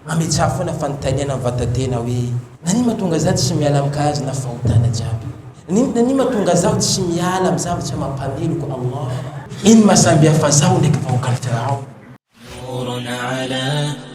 amechafuna fantaniana vatatena we nani matunga zao tsy miala amkazy na fahotana jiaby nani matunga zao tsy miala amzavatra mampamelo ko Allah in masambihafa zao ndraiky vahoakany Farao. نور على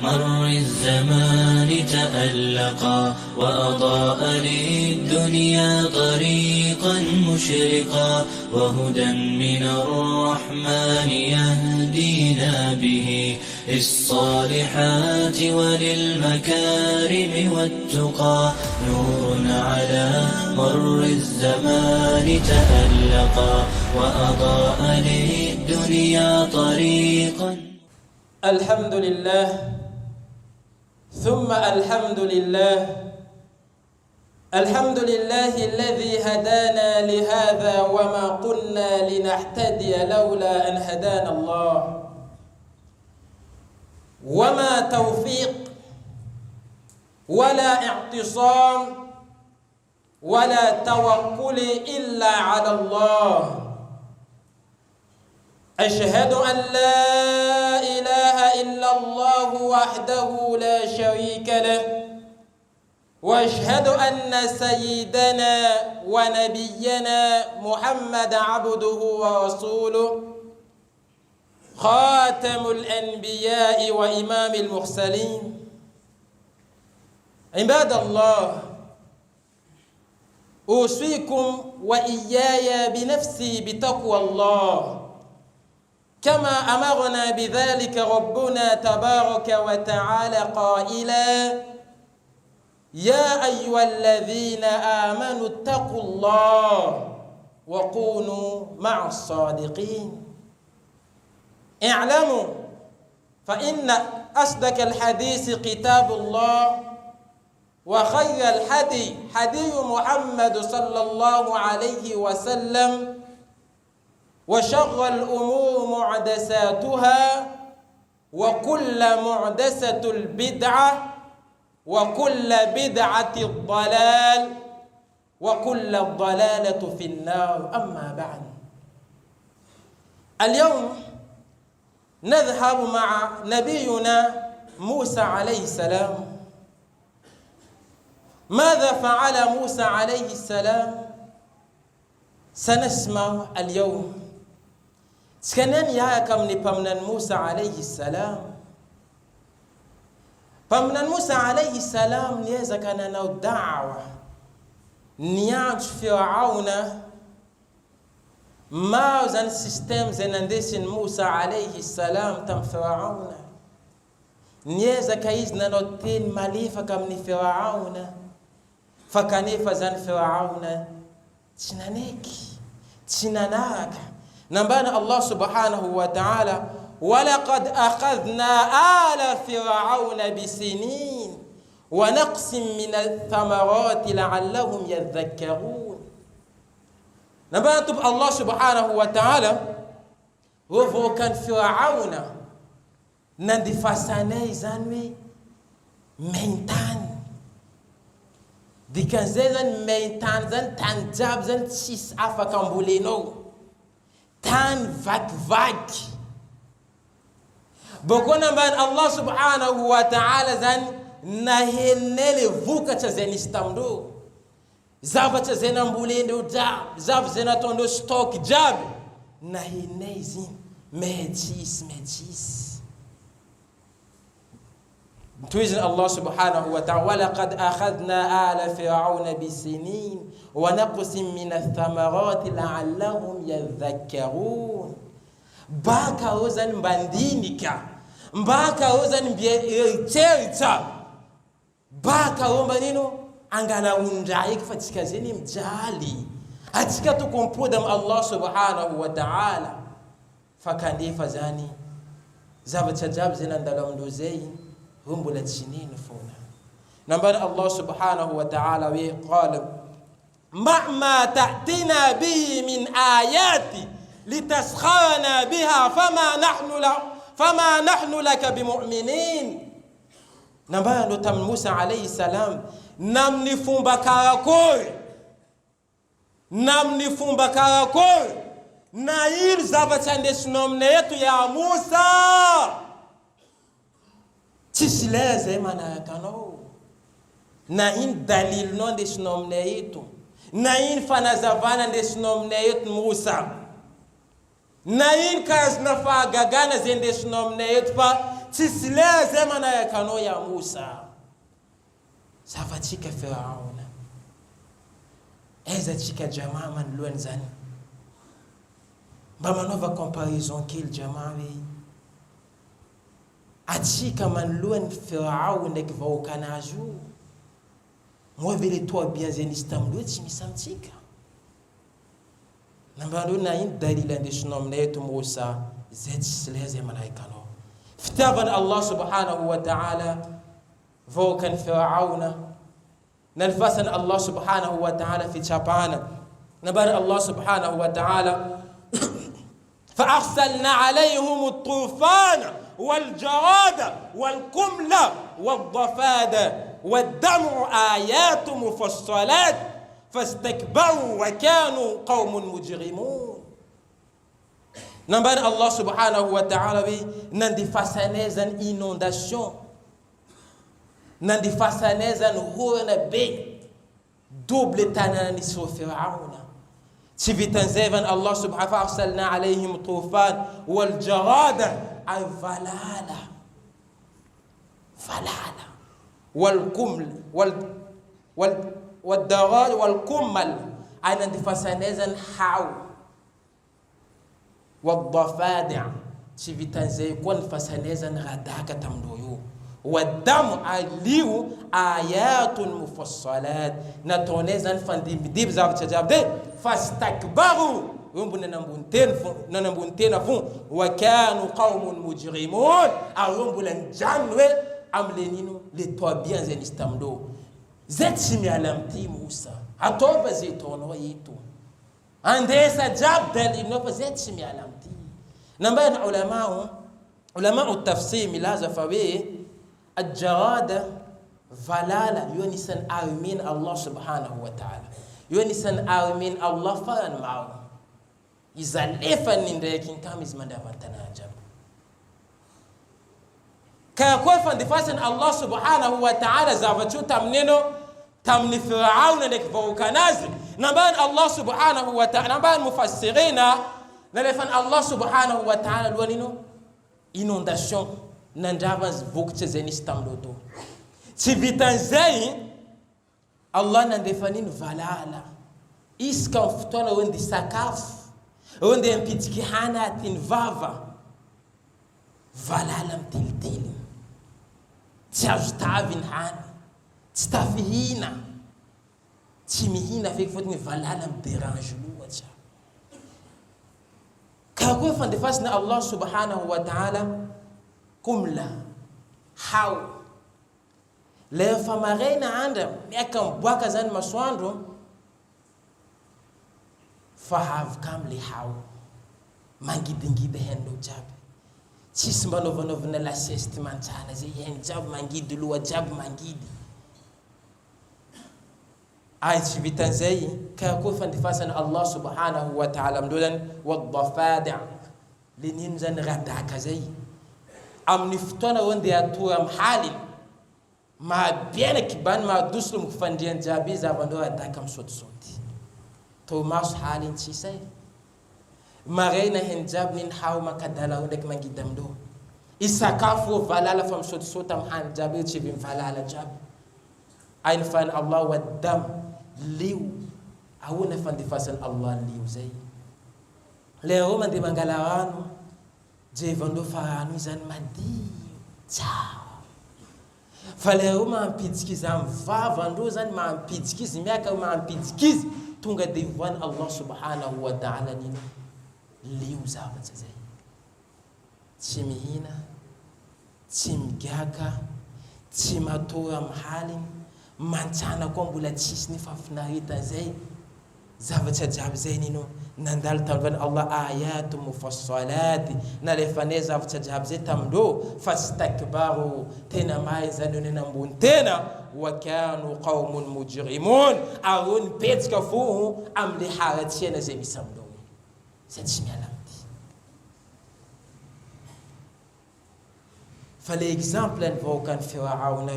مر الزمان تألقا وأضاء للدنيا طريقا مشرقا وهدى من الرحمن يهدينا به للصالحات وللمكارم والتقى نور على مر الزمان تألقا وأضاء للدنيا طريقا. الحمد لله ثم الحمد لله الحمد لله الذي هدانا لهذا وما قلنا لنهتدي لولا أن هدانا الله وما توفيق ولا اعتصام ولا توكل إلا على الله. أشهد أن لا إله إلا الله وحده لا شريك له وأشهد أن سيدنا ونبينا محمد عبده ورسوله خاتم الأنبياء وإمام المرسلين. عباد الله أوصيكم وإياي بنفسي بتقوى الله كما أمرنا بذلك ربنا تبارك وتعالى قائلا يا أيها الذين آمنوا اتقوا الله وكونوا مع الصادقين. اعلموا فإن أصدق الحديث كتاب الله وخير الحدي حدي محمد صلى الله عليه وسلم وشر الأمور محدثاتها وكل محدثة البدعة وكل بدعة الضلال وكل الضلالة في النار. أما بعد اليوم نذهب مع نبينا موسى عليه السلام. ماذا فعل موسى عليه السلام؟ سنسمع اليوم. سكنن يا كم نبمن موسى عليه السلام. بمن موسى عليه السلام نيزا كان نو دعوة نياج فرعون ما زن سيستم زنندس موسى عليه السلام تم فرعون نيزا كايز نوتين ماليفا كم نفرعون فكانيفا زن فرعون تنانيكي تناناك. نبانا الله سبحانه وتعالى ولقد أخذنا آل فرعون بسنين ونقص من الثمرات لعلهم يذكرون. نبانا تب الله سبحانه وتعالى وفو كان فرعون نندي فاساني زانوي مينتان دي كان زين مينتان زين تنجاب زين تشيس عفا كامبولينو تان فاك بكونا بان الله سبحانه وتعالى زن نهنل فوكا زين استمدو زابا زين امبولينو جاب زاب زين توندو ستوك جاب نهنيزين ميتشيس تويزن الله سبحانه وتعالى ولقد أخذنا آل فرعون بسنين ونقص من الثمرات لعلهم يذكرون. باكا وزن باندينيكا باكا وزن بيرتيرتا باكا ومانينو angana undaik fatika zeni mjali atika tukompoda Allah subhanahu wa ta'ala fakandifa zani zabatajab zina ndalamdozei humbula chinin funa. Nambana Allah subhanahu wa ta'ala we qala ma ta'tina bihi min ayati litaskhana biha fama nahnu laka bimu'minin. Nambana ndo tam Musa alayhi salam namnifumba karakol na ir zabatande sunomne yetu ya Musa Tisileze manakano. Na in dalil non desnomneito. Na in fanazavana desnomneito Musa. Na in kas nafa gagana zendesnomneito pa tisileze manakano ya Musa. Safatika Firauna. Eza chika jamaa man luenzani. Ba manova comparaison qu'il jamaa wi. Achika man luen Firauna nek vaukanaju. Moi vile toi bien zenistam do timisamtika. Nambado na in dalila ndishnomnetu Musa zetisleze malaikano. Fitaban Allah subhanahu wa ta'ala فوكان فرعون نلفسن الله سبحانه وتعالى في شابانا نبر الله سبحانه وتعالى فأرسلنا عليهم الطوفان والجراد والقمل والضفاد والدم آيات مفصلات فاستكبروا وكانوا قوم مجرمون نبر الله سبحانه وتعالى نندي فسانيزن inondation nandi fasaneza nuhuna be double tanani so Firauna tivitanzevan Allah subhanahu wa ta'ala عليهم طوفان والجراد ay valala والقمل والدراد والقمل ay nandi fasaneza haw والضفادع tivitanze kon fasaneza radaka tamdoyo والدم عليو آيات مفصلات نتونيزن فندم ديب زاب تجابدي فاستكبروا يومبنا نمبونتين فون وكانوا قوم مجرمون أيومبنا جانوي أملينينو لتوابيان زين استمدو زيت سمي علامتي موسى أتوبة زيتون ويتو عنديسا جاب دل إنه زيت سمي علامتي نبين علماء التفسير ملازة فبيه الجرادة فلالا يونسن آمين الله سبحانه وتعالى يونسن آمين الله فان معه إذا لفن ندركين كم إزمان دفن تناجب كأكوي فندفاسن الله سبحانه وتعالى زافتشو تمني فرعون لك فوكانازي نبان الله سبحانه وتعالى نبان مفسرين نلفن الله سبحانه وتعالى لونينو inondation nandavas vokche zenistamdoto tivitanzai Allah nandefanin valala iska mfutona wendi sakafu wendi mpitiki hana tin vava valala mtiltili tiajtavin hana tstafihina timihina fek fotni valala mderange luwacha كأقول فندفاسنا الله سبحانه وتعالى كملا حاو لا فمارين عندهم يكن بوكا زان مسواندو فهاف كاملي حاو مانجي دنجي بهندو جاب تسمى نوفنا لا سيستمان تانا زي ين جاب مانجي دلوا جاب مانجي دي آية شبيتان زي كأكون فندفاسن الله سبحانه وتعالى مدودن والضفادع لننزن غداك زي أم نفتونا وندي أتوام حالي ما بينك بان ما دوسلم فنديان جابي زابندو غداكم صوتي توماس حالي تشيسي ما غينا هنجاب نحاو ما كدالا ودك ما قدام دو إساكافو فلالا فم صوتام حان جابي تشبين فلالا جاب أين فان الله والدم liu awuna fandifasan Allah liu zai leo mandi mangalawano je vando farano izan madi cha faleo ma mpitskiza mvava ndo zan ma mpitskizi miaka ma mpitskizi tunga divan Allah subhanahu wa ta'ala ni liu zaba zai chimihina chimgaka chimatora mhalin manchana kombula chisni fafnarita zay zavatsa jab zaynino nandal talvan Allah ayatu mufassalati nalefane zavatsa jab zay tamdo fastakbaru tena mai zanuna mbuntena wa kanu qaumun mujrimun arun petska fu amli haratina zay misamdo l'exemple invocan Firauna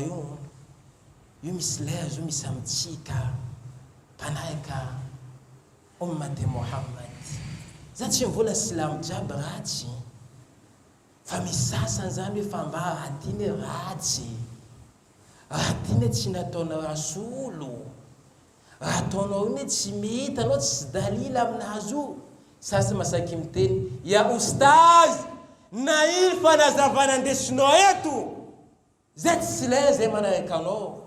yumislezo misamchika panaika ummati Muhammad zati mvula Islam jabrati famisasa nzambi famba atine rati atine chinatona rasulu atona une chimita no dalila amnazu sasa masakim teni ya ustaz na ilfa na zavana ndeshino yetu zeti sileze mana ekano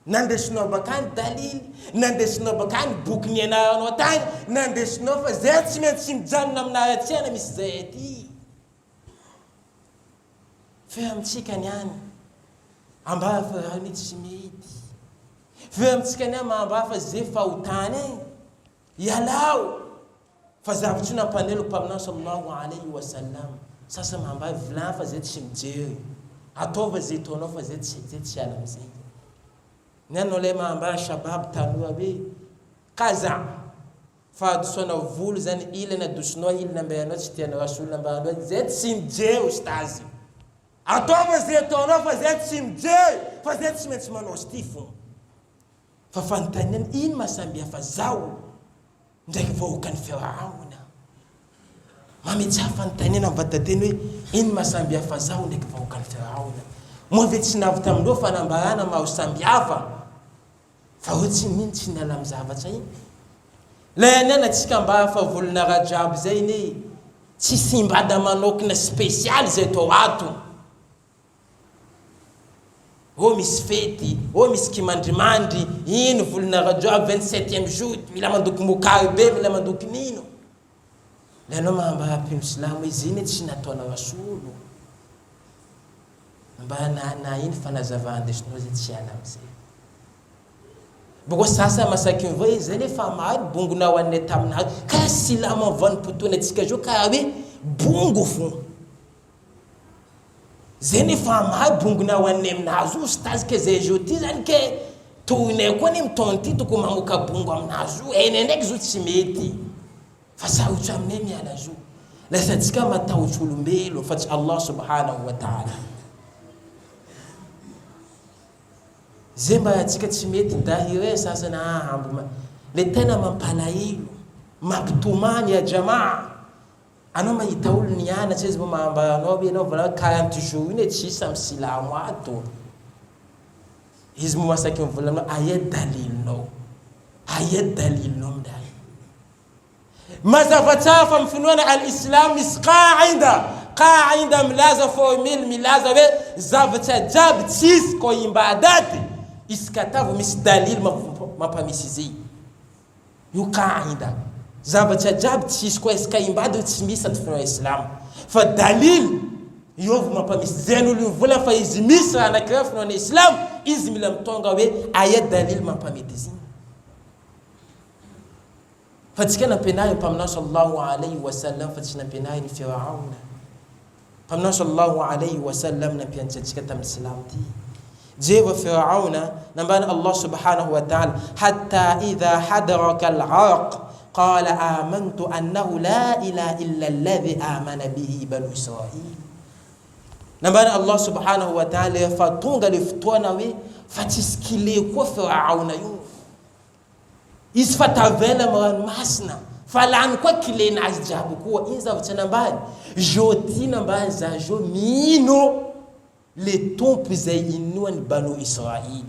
nandeshino bakan dalil nandeshino bakan bukni na notan nandeshino fa zeti mentim jannam na yatena miszeti fahm chikanyani amba fa ni chimiti fahm chikanyama amba fa zefa utane yalau fazavutuna panelo pamna sallallahu alayhi wa sallam sasa mamba vla fazet shimje atova zitono fazet shalamzi neno le mamba shabab tanua be kaza fa sona vul zan ile na dusno ile na bayano chitiana rasul na bayano zet shimje ustazi atova zitono fazet shimje fazet shimetsmano stifu fa fantanen in masambia fazau ndeke vokan Firauna mami tafantani na vatateni in masambia fazao ndeke vokan Firauna mo vetsina vutamdo fanambarana mausambiava fawuti minti na lamzava tsai la nana tsikamba fa volna rajab zaini tsisimba manok na special zeto watu o misfeti o miskimandrimandi in volna rajab 27e jour milamanduk mukarbe milamanduk nino leno mamba hapi muislamu izine tsinatona rasulu mba na in fanazavande shnozi tsialamse bugo sasa masakin voye zene famad bungu na wanne tamna kasilama van putune tsikajo kawe bungu fu zeni fama bungu na wanne mnazu ustaz ke zejoti zanke tuine kwani mtonti tukumamuka bungu mnazu enende kizutsimeti fasa uchamnemi alazu la satika matauchulumbelo fati Allah subhanahu wa ta'ala zemba yatika tsimeti dahire sasa na hambuma letena mampalailo maptumani ya jamaa anoma itaulu niana chezbo mamba nobi no vala 40 jours une chisa msilamu ato hizmu masakin vulano ayat dalil no mdai mazafatafa mfunwana alislam qaida mlaza formil milaza be zavata jab tis ko imbadati iskatavu misdalil mapamisizi yuqaida zabata jab tis ko eska imbadu tsimisa tufuna islam fa dalil yov mapamizenu livula fa izimisa na krafuna na islam izmila mtonga we ayat dalil mapamitizi fatikana penayo pamna sallallahu alayhi wasallam fatikana penayo ni Firauna pamna sallallahu alayhi wasallam na pia nchachika tamslamti jewa Firauna nambana Allah subhanahu wa ta'ala hatta idha hadaraka al-arq قال آمنت أنه لا إله إلا الذي آمن به بنو إسرائيل نبأ الله سبحانه وتعالى فتونغ لفتونا وي فتسكيلي كفرعون يوم إسفتavela مران masna falan kwa kile na ajabu kwa inza vtana joti namba za jo mino les temples zainuan banu Israël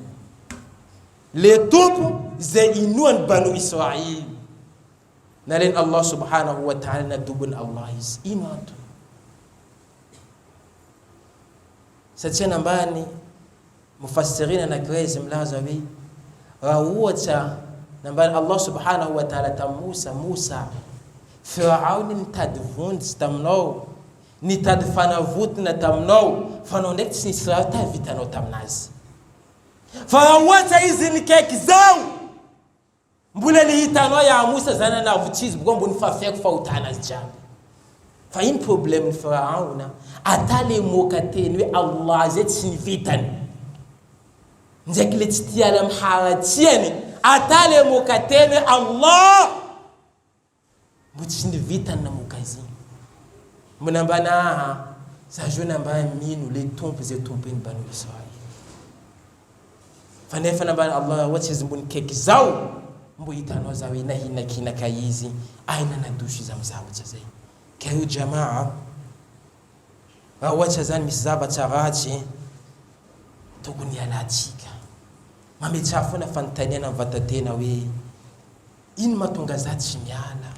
les temples zainuan banu Israël nalen Allah subhanahu wa ta'ala na dubun Allah is iman satya nambani mufassirina na grace mlazawi rawata nambani Allah subhanahu wa ta'ala ta Musa Firaun tadvund stamno ni tadfana vut na tamno fanondet sin srata vitano tamnaz farawata izin kekzau mbule li hitano ya Musa zana na vutiz bugombo ni fafek fa utana jambo fa in problem Firauna atale mokateni Allah zet sin vitan nzekile titiala mharatieni atale mokateni Allah butsindi vitan na mukazi munambana za jona ambaye mino le tompo ze tompeni banu Israeli fanefa na bana Allah wache zimbuni keki zao mbo itano zawe na hina kina kayizi aina na dushi za mzabu chazai kayo jamaa wacha zani misaba chagachi tokuni alatika mame chafu na fantania na vatatena we in matungazati shimiala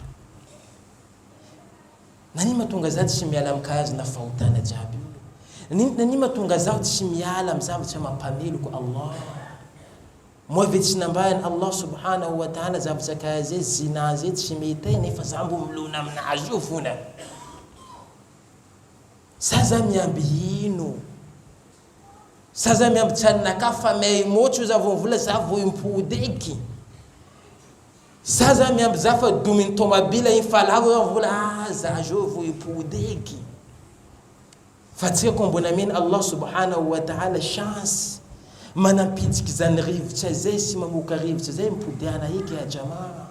nani matungazati shimiala mkazi na fautana jabi nani matungazati shimiala mzabu cha mapamilu kwa Allah mwaviti nambayan Allah subhanahu wa ta'ala zabu cha kazi zinaziti shimiiteni fazambu mluna mnaajufuna saza miambinu saza miambchana kafa mei mochu za vunvula za vuimpudeki saza miambzafa dumintoma bila infalago ya vunvula za jovu ipudeki fatika kombona min Allah subhanahu wa ta'ala chance mana pitiki zanriv chazei simamuka riv chazei mpudiana hiki ya jamaa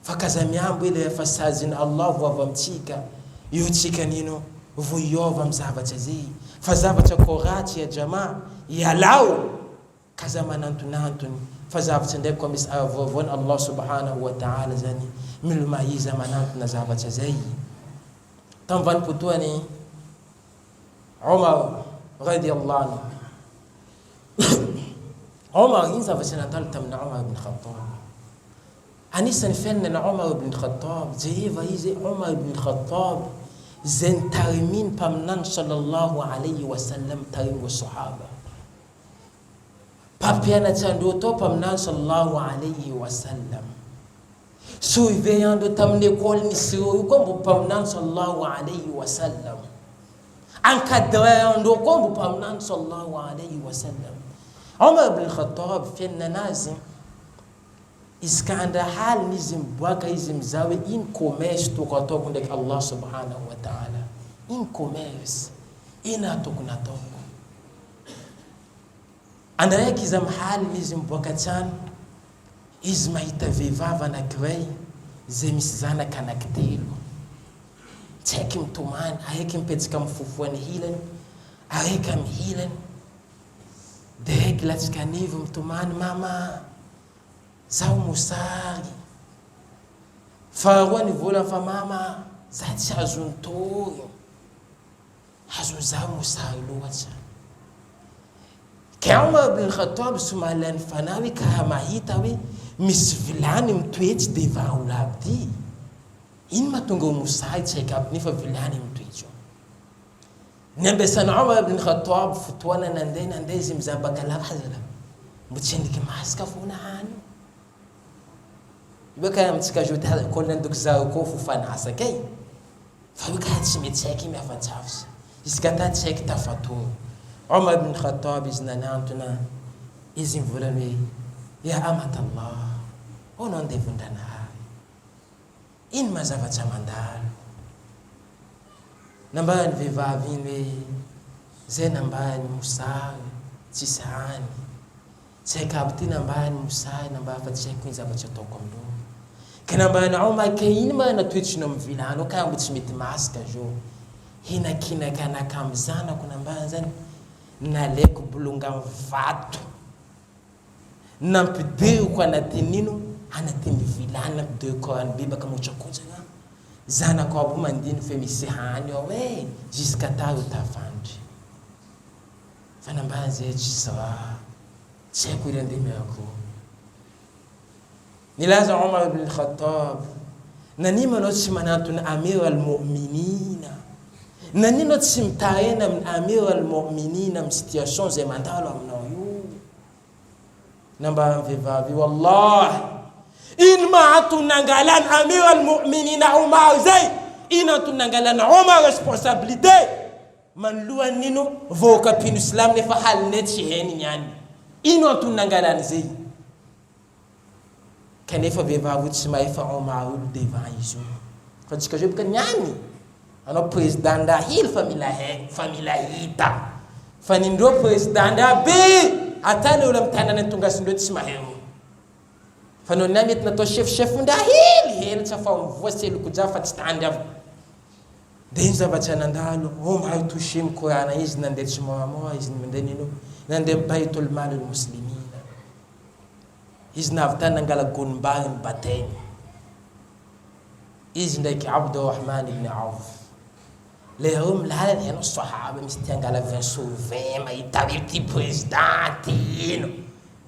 fakaza miambu ile fasazin Allah wavamtika yochika nino vuyova mzava chazei fazava cha korati ya jamaa ya lao kaza manantunantuni fazava chende kwa misavovon Allah subhanahu wa ta'ala zani milumayiza manantuna zava chazei tamvan putuani Umar radiyallahu anhu Umar inza vachana tamna Umar ibn Khattab anisa nifenna Umar ibn Khattab jeiva hizi Umar ibn Khattab zen tarimin pamnan sallallahu alayhi wa sallam tarim wa sahaba papiana chando to pamnan sallallahu alayhi wa sallam so veyando tamne kol ni siro kombo pamnan sallallahu alayhi wa sallam ankadayando kombo pamnan sallallahu alayhi wa sallam Umar ibn Khattab fenna nazim iskanda hal nizim bwaka izim zawe in commerce to katoko ndek Allah subhanahu wa ta'ala in commerce ina tokuna toko anda yake zam hal nizim bwaka chan izma itaveva na kwei zemisizana kana kitelo cheki mtumani ayeke mpetika mfufuani hilen ayeka mhilen dek latika nivu mtumani mama zao musari farwani vola fa mama zati azuntoyo hazu zao musari locha kama ibn Khattab sumalan fanawi kama hitawi misvilani mtweti deva ulabdi in matungo musari check up nifa vilani mtwicho nembe sana Umar ibn Khattab futwana nandena ndezi mzabaka la hazala mutshindike maska funa hani baka mtsika jota kollan duk za ko fu fan asakay fa baka hatshimi tsaki me fa tafs iskata tsaki tafatu Umar ibn Khattab iznanantuna izin volame ya amat Allah onon devundana in mazava chamandal namban viva vinwe zenamban musal tisani tsakabti namban musal namba fa tsaki zava chatokomdo kana bana Umar kain mana twitchino mvilano kaya mutsimiti maska jo hina kina kana kamzana kuna mbanzani na leko bulunga vatu na mpideu kwa natinino anatindi vilana de ko an biba kama uchakuja na zana kwa buma ndini femisi hanyo we jiskata utafandi fana mbanze chisawa cheku ile ndime yako nilaza Umar ibn Khattab nanima notsimana amir al-mu'minina nanino tsimtaena min amir al-mu'minina msituation ze mandalo amnoyu namba vivavi wallahi in ma tunangalan amir al-mu'minina Umar zay ina tunangalan Umar responsabilité man luwa nino voka pin islam ne fa hal net heni nyani ino tunangalan zay kanefa veva vutsima fa Umar devant iso fatika job kan nyani ano president da hil famila hita fanindo president da be atane ulam tanana tungasindo tsima hero fano namit na to chef nda hil tsafa mvosel kujafa tstanda denza bachana ndalo hom haytushim ko yana izna ndet mama izna mendenino nande baitul mal al muslimin izna aftana ngala gunban baten izna ki Abdurrahman ibn Auf lehum la hena sahaba mistangala venso vema itabiti presidente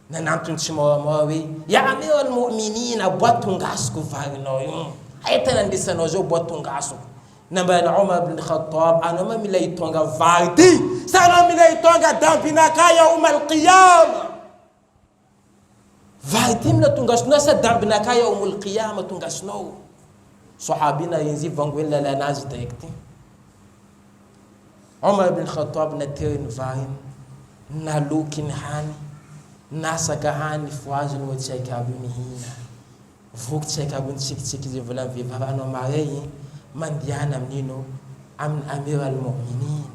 nanantun chimowawi ya amir al mu'minin abwatungas ku vagno aytana ndisano jo bwatungaso namba na Umar ibn Khattab anama milay tonga vardi sana milay tonga dampina kaya al qiyam vardi mna tungasno sa dampina kaya al qiyam tungasno sahabina yinzi vangwela la nazi direkti Umar ibn Khattab na terin vain na lukin hani nasaka hani fuazun wa cheka bunihina vuk cheka bun chik je volan viva no marei mandiana mnino am amir al mu'minin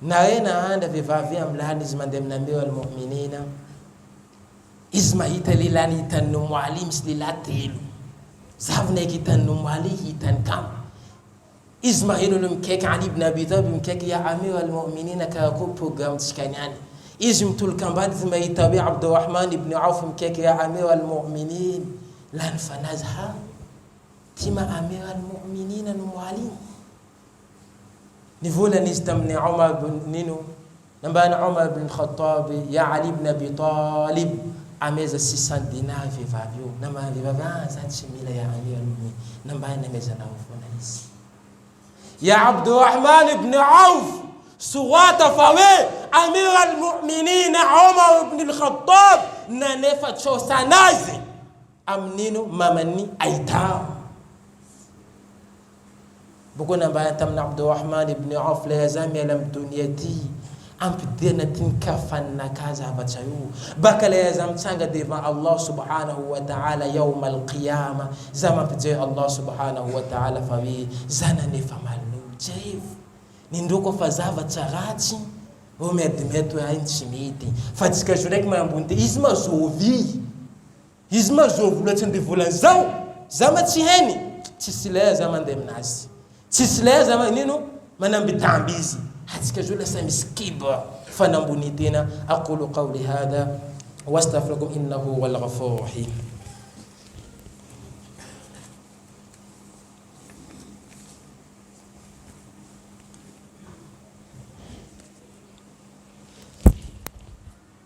naena anda viva via mlani zimandem na amir al mu'minina ismaita lilani tan muallim slilatelu savne kitan mualihi tan kam ismail lumkek ali ibn abi talib mkek ya amir al mu'minina ka ko program tskanyani ism tul kambad zmaita bi Abdurrahman ibn Auf mkek ya amir al mu'minin lan fanazha tima amir al mu'minin muallim nivola nistamni Umar ibn Nino nambana Umar ibn Khattab ya Ali ibn Abi Talib ameza 600 dinar fi vavio nama vivava sanchimila ya amir al mu'minin nambana meza na ufona hisi ya Abdurrahman ibn Auf suwata fawe amir al mu'minin Umar ibn al-Khattab nanefa chosanazi amnino mamani aitam بقولنا بعد من عبد الرحمن بن عوف لا يزال يلم دنيتي أم بدينا تنكفن كذا بتشيو بك لا يزال تانغ ديفا الله سبحانه وتعالى يوم القيامة زمان بتجي الله سبحانه وتعالى فبي زنا نفهملو جيف نندوكو فزافة تغاتي ومدمتو عين شميتي فتسك جورك ما يبونتي إزما زوفي إزما زوف لتن ديفولان زمان تيهني تسلا زمان دم ناس تسلا زمان نينو منام بتعبيزي حتى كجولا سامسكيب فنبونيتنا أقول قولي هذا واستغفركم إنه هو الغفور الرحيم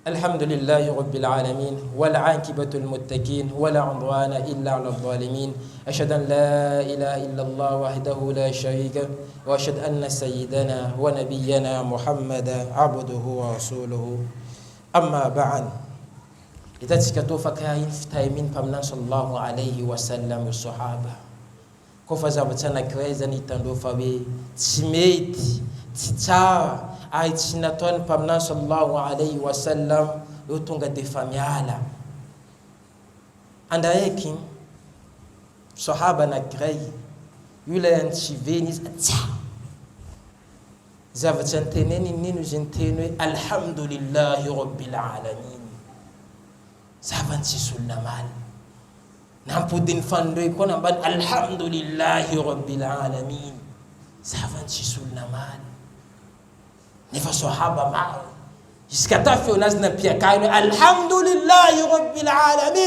الحمد لله رب العالمين والعاقبة المتقين ولا عدوان إلا على الظالمين أشهد أن لا إله إلا الله وحده لا شريك له وأشهد أن سيدنا ونبينا محمدا عبده ورسوله أما بعد إذا تكتوفا كاين فتايمين فمنا صلى الله عليه وسلم الصحابة كوفا زابتنا كريزا نتندوفا بي تسميت تتاوى aitina ton pamna sallallahu alayhi wa sallam yotunga defamiala andayekin sahaba na grey yule anchiveni atsa zavatsanteneni ninu jentenwe alhamdulillahi rabbil alamin zavanti sullamal nampudin fandoi kona ban alhamdulillahi rabbil alamin zavanti sullamal nifa sahaba mao iskatafi unazna pia kaino alhamdulillahi rabbil alamin